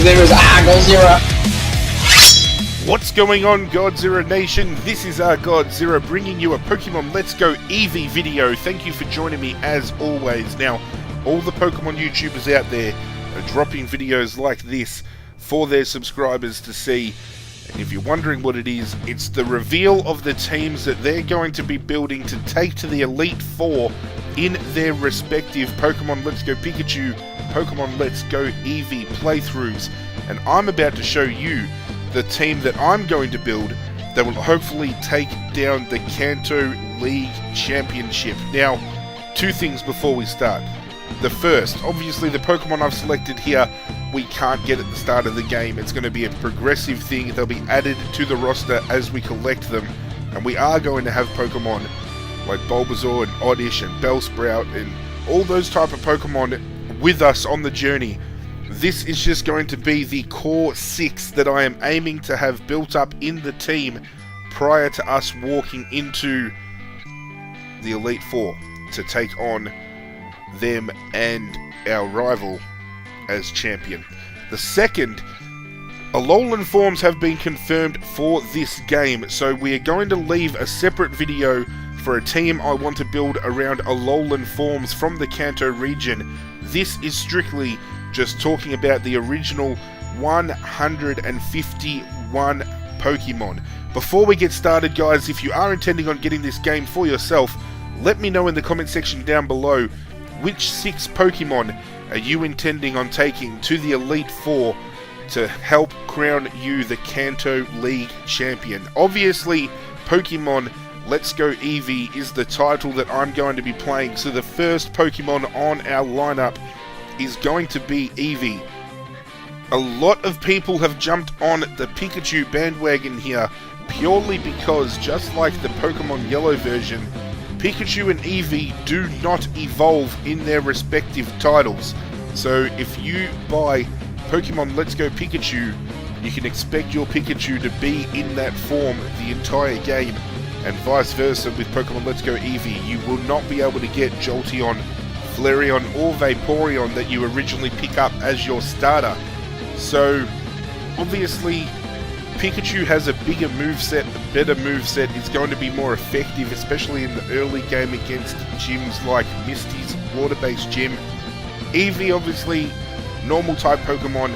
name is Godzilla. What's going on, Godzilla Nation? This is Godzilla bringing you a Pokemon Let's Go Eevee video. Thank you for joining me as always. Now, all the Pokemon YouTubers out there are dropping videos like this for their subscribers to see. And if you're wondering what it is, it's the reveal of the teams that they're going to be building to take to the Elite Four in their respective Pokemon Let's Go Pikachu, Pokemon Let's Go Eevee playthroughs. And I'm about to show you the team that I'm going to build that will hopefully take down the Kanto League Championship. Now, two things before we start. The first, obviously the Pokemon I've selected here, we can't get at the start of the game. It's going to be a progressive thing. They'll be added to the roster as we collect them. And we are going to have Pokemon like Bulbasaur and Oddish and Bellsprout and all those type of Pokemon with us on the journey. This is just going to be the core 6 that I am aiming to have built up in the team prior to us walking into the Elite Four to take on them and our rival as champion. The second, Alolan forms have been confirmed for this game, so we are going to leave a separate video for a team I want to build around Alolan forms from the Kanto region. This is strictly just talking about the original 151 Pokemon. Before we get started, guys, if you are intending on getting this game for yourself, let me know in the comment section down below which 6 Pokemon are you intending on taking to the Elite Four to help crown you the Kanto League Champion. Obviously, Pokemon Let's Go Eevee is the title that I'm going to be playing, so the first Pokemon on our lineup is going to be Eevee. A lot of people have jumped on the Pikachu bandwagon here purely because, just like the Pokemon Yellow version, Pikachu and Eevee do not evolve in their respective titles. So if you buy Pokemon Let's Go Pikachu, you can expect your Pikachu to be in that form the entire game, and vice versa with Pokemon Let's Go Eevee. You will not be able to get Jolteon, Flareon or Vaporeon that you originally pick up as your starter. So obviously Pikachu has a bigger moveset, a better moveset, is going to be more effective, especially in the early game against gyms like Misty's water-based gym. Eevee, obviously, normal type Pokemon,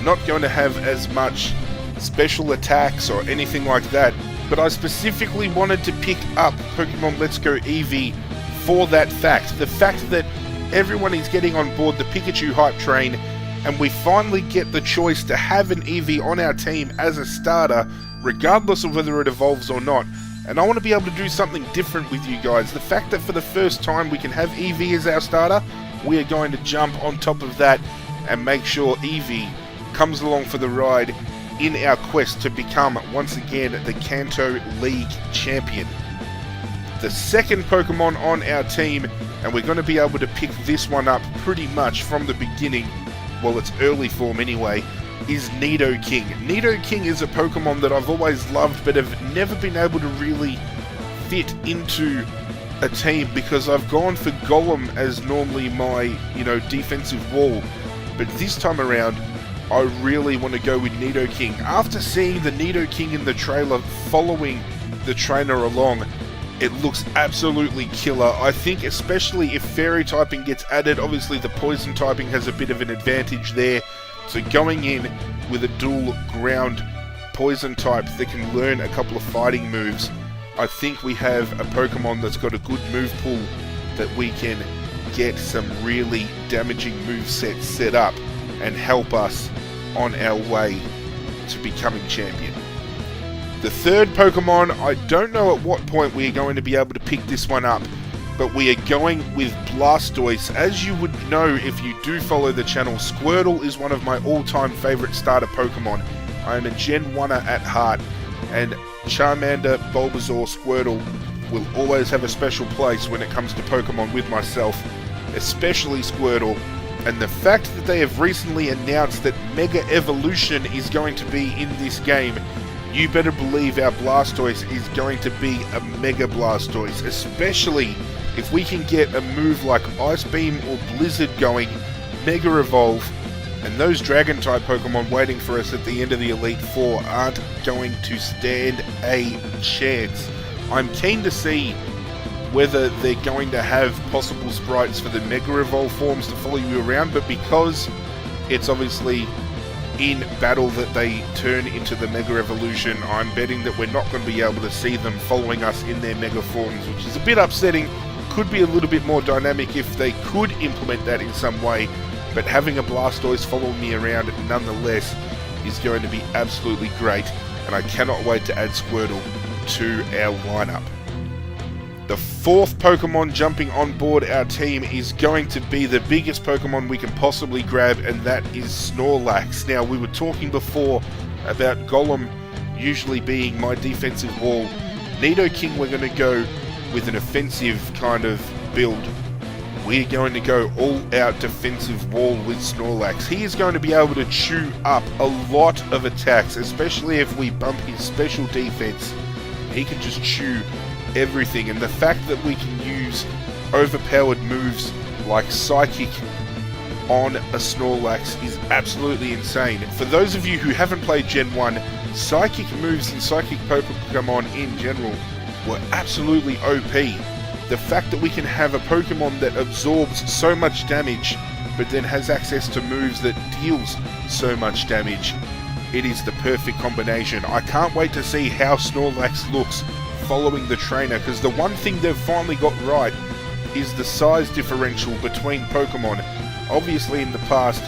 not going to have as much special attacks or anything like that, but I specifically wanted to pick up Pokemon Let's Go Eevee for that fact. The fact that everyone is getting on board the Pikachu hype train, and we finally get the choice to have an Eevee on our team as a starter, regardless of whether it evolves or not. And I want to be able to do something different with you guys. The fact that for the first time we can have Eevee as our starter, we are going to jump on top of that and make sure Eevee comes along for the ride in our quest to become, once again, the Kanto League Champion. The second Pokemon on our team, and we're going to be able to pick this one up pretty much from the beginning, well, its early form anyway, is Nidoking. Nidoking is a Pokemon that I've always loved but have never been able to really fit into a team because I've gone for Golem as normally my, defensive wall. But this time around, I really want to go with Nidoking. After seeing the Nidoking in the trailer following the trainer along, it looks absolutely killer. I think especially if Fairy typing gets added, obviously the Poison typing has a bit of an advantage there. So going in with a dual ground Poison type that can learn a couple of fighting moves, I think we have a Pokemon that's got a good move pool that we can get some really damaging movesets set up and help us on our way to becoming champion. The third Pokemon, I don't know at what point we are going to be able to pick this one up, but we are going with Blastoise. As you would know if you do follow the channel, Squirtle is one of my all-time favourite starter Pokemon. I am a Gen 1er at heart, and Charmander, Bulbasaur, Squirtle will always have a special place when it comes to Pokemon with myself, especially Squirtle. And the fact that they have recently announced that Mega Evolution is going to be in this game, you better believe our Blastoise is going to be a Mega Blastoise, especially if we can get a move like Ice Beam or Blizzard going, Mega Evolve, And those Dragon-type Pokemon waiting for us at the end of the Elite Four aren't going to stand a chance. I'm keen to see whether they're going to have possible sprites for the Mega Evolve forms to follow you around, but because it's obviously in battle that they turn into the Mega Evolution, I'm betting that we're not going to be able to see them following us in their Mega forms, which is a bit upsetting. Could be a little bit more dynamic if they could implement that in some way, but having a Blastoise following me around nonetheless is going to be absolutely great, and I cannot wait to add Squirtle to our lineup. The fourth Pokemon jumping on board our team is going to be the biggest Pokemon we can possibly grab, and that is Snorlax. Now, we were talking before about Golem usually being my defensive wall. Nidoking, we're going to go with an offensive kind of build. We're going to go all-out defensive wall with Snorlax. He is going to be able to chew up a lot of attacks, especially if we bump his special defense. He can just chew everything, and the fact that we can use overpowered moves like Psychic on a Snorlax is absolutely insane. For those of you who haven't played Gen 1, Psychic moves and Psychic Pokemon in general were absolutely OP. The fact that we can have a Pokemon that absorbs so much damage but then has access to moves that deals so much damage, it is the perfect combination. I can't wait to see how Snorlax looks following the trainer, because the one thing they've finally got right is the size differential between Pokemon. Obviously in the past,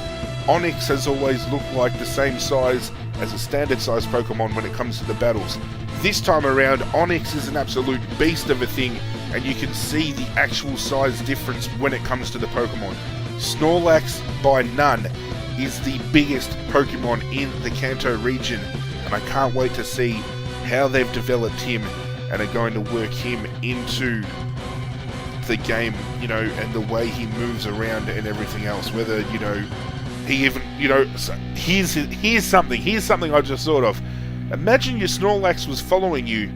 Onix has always looked like the same size as a standard size Pokemon when it comes to the battles. This time around, Onix is an absolute beast of a thing, and you can see the actual size difference when it comes to the Pokemon. Snorlax, by none, is the biggest Pokemon in the Kanto region, and I can't wait to see how they've developed him and are going to work him into the game, you know, and the way he moves around and everything else. Whether, you know, he even, you know, here's something I just thought of. Imagine your Snorlax was following you,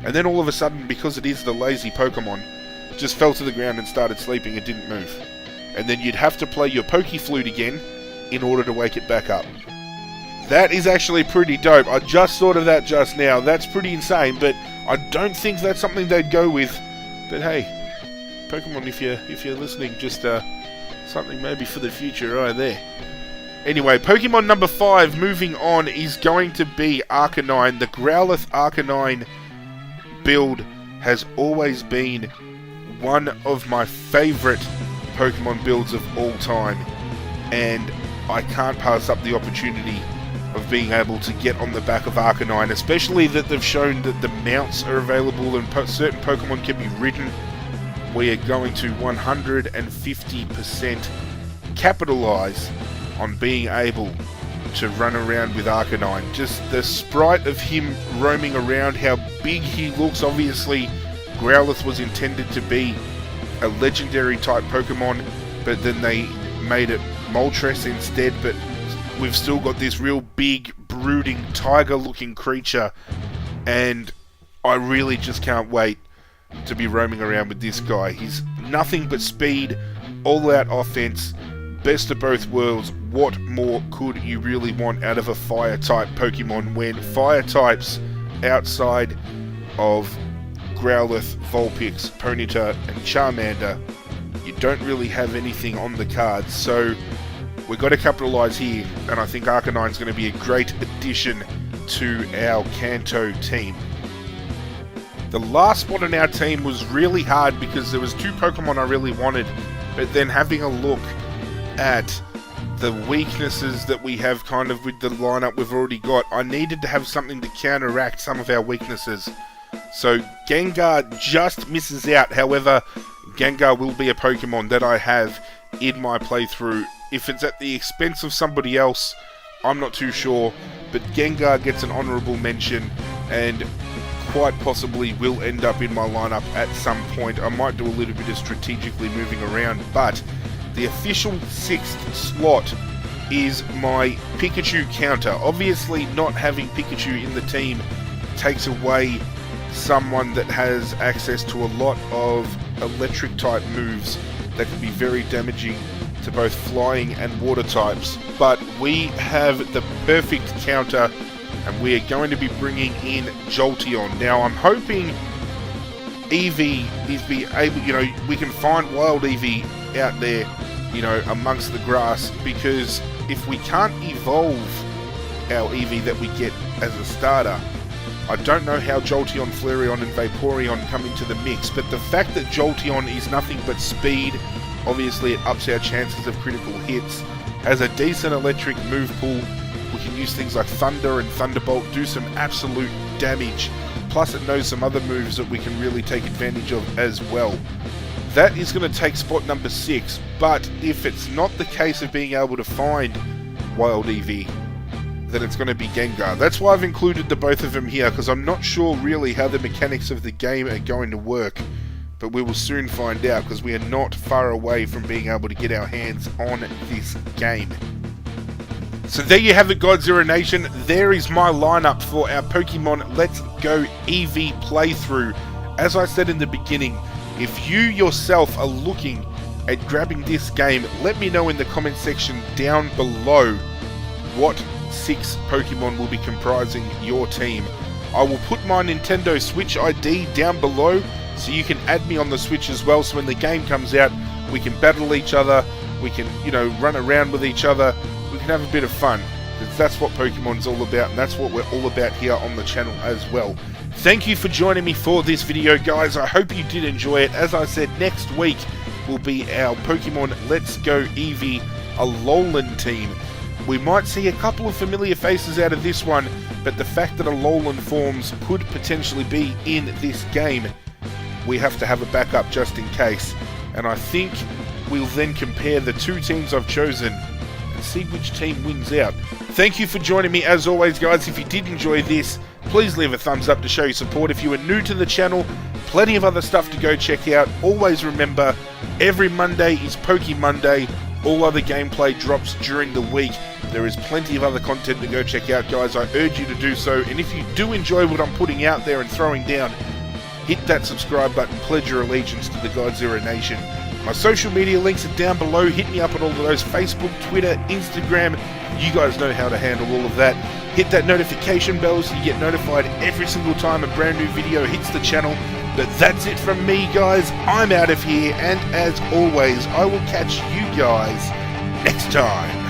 and then all of a sudden, because it is the lazy Pokemon, it just fell to the ground and started sleeping and didn't move. And then you'd have to play your Pokeflute again in order to wake it back up. That is actually pretty dope. I just thought of that just now. That's pretty insane, but I don't think that's something they'd go with. But hey, Pokemon, if you're listening, just something maybe for the future right there. Anyway, Pokemon number 5, moving on, is going to be Arcanine. The Growlithe Arcanine build has always been one of my favourite Pokemon builds of all time, and I can't pass up the opportunity of being able to get on the back of Arcanine, especially that they've shown that the mounts are available and certain Pokemon can be ridden. We are going to 150% capitalise on being able to run around with Arcanine. Just the sprite of him roaming around, how big he looks. Obviously, Growlithe was intended to be a legendary type Pokemon, but then they made it Moltres instead, but we've still got this real big, brooding, tiger-looking creature, and I really just can't wait to be roaming around with this guy. He's nothing but speed, all-out offense, best of both worlds. What more could you really want out of a fire-type Pokemon when fire types outside of Growlithe, Vulpix, Ponyta, and Charmander, you don't really have anything on the cards, so we've got to capitalise here, and I think Arcanine's going to be a great addition to our Kanto team. The last spot on our team was really hard because there was 2 Pokemon I really wanted, but then having a look at the weaknesses that we have kind of with the lineup we've already got, I needed to have something to counteract some of our weaknesses. So Gengar just misses out. However, Gengar will be a Pokemon that I have in my playthrough. If it's at the expense of somebody else, I'm not too sure, but Gengar gets an honourable mention and quite possibly will end up in my lineup at some point. I might do a little bit of strategically moving around, but the official 6th slot is my Pikachu counter. Obviously, not having Pikachu in the team takes away someone that has access to a lot of electric type moves that can be very damaging to both flying and water types. But we have the perfect counter, and we are going to be bringing in Jolteon. Now, I'm hoping Eevee is be able, we can find wild Eevee out there, amongst the grass, because if we can't evolve our Eevee that we get as a starter, I don't know how Jolteon, Flareon and Vaporeon come into the mix. But the fact that Jolteon is nothing but speed, obviously it ups our chances of critical hits. Has a decent electric move pool. We can use things like Thunder and Thunderbolt, do some absolute damage. Plus it knows some other moves that we can really take advantage of as well. That is going to take spot number 6, but if it's not the case of being able to find wild Eevee, then it's going to be Gengar. That's why I've included the both of them here, because I'm not sure really how the mechanics of the game are going to work. But we will soon find out, because we are not far away from being able to get our hands on this game. So there you have it, Godzilla Nation. There is my lineup for our Pokemon Let's Go Eevee playthrough. As I said in the beginning, if you yourself are looking at grabbing this game, let me know in the comment section down below what 6 Pokemon will be comprising your team. I will put my Nintendo Switch ID down below so you can add me on the Switch as well, so when the game comes out we can battle each other, we can run around with each other, we can have a bit of fun, because that's what Pokemon's all about, and that's what we're all about here on the channel as well. Thank you for joining me for this video, guys. I hope you did enjoy it. As I said, next week will be our Pokemon Let's Go Eevee Alolan team. We might see a couple of familiar faces out of this one, but the fact that Alolan forms could potentially be in this game, we have to have a backup just in case. And I think we'll then compare the 2 teams I've chosen and see which team wins out. Thank you for joining me as always, guys. If you did enjoy this, please leave a thumbs up to show your support. If you are new to the channel, plenty of other stuff to go check out. Always remember, every Monday is Poke Monday. All other gameplay drops during the week. There is plenty of other content to go check out, guys. I urge you to do so. And if you do enjoy what I'm putting out there and throwing down, hit that subscribe button, pledge your allegiance to the Godzilla Nation. My social media links are down below. Hit me up on all of those: Facebook, Twitter, Instagram. You guys know how to handle all of that. Hit that notification bell so you get notified every single time a brand new video hits the channel. But that's it from me, guys. I'm out of here, and as always, I will catch you guys next time.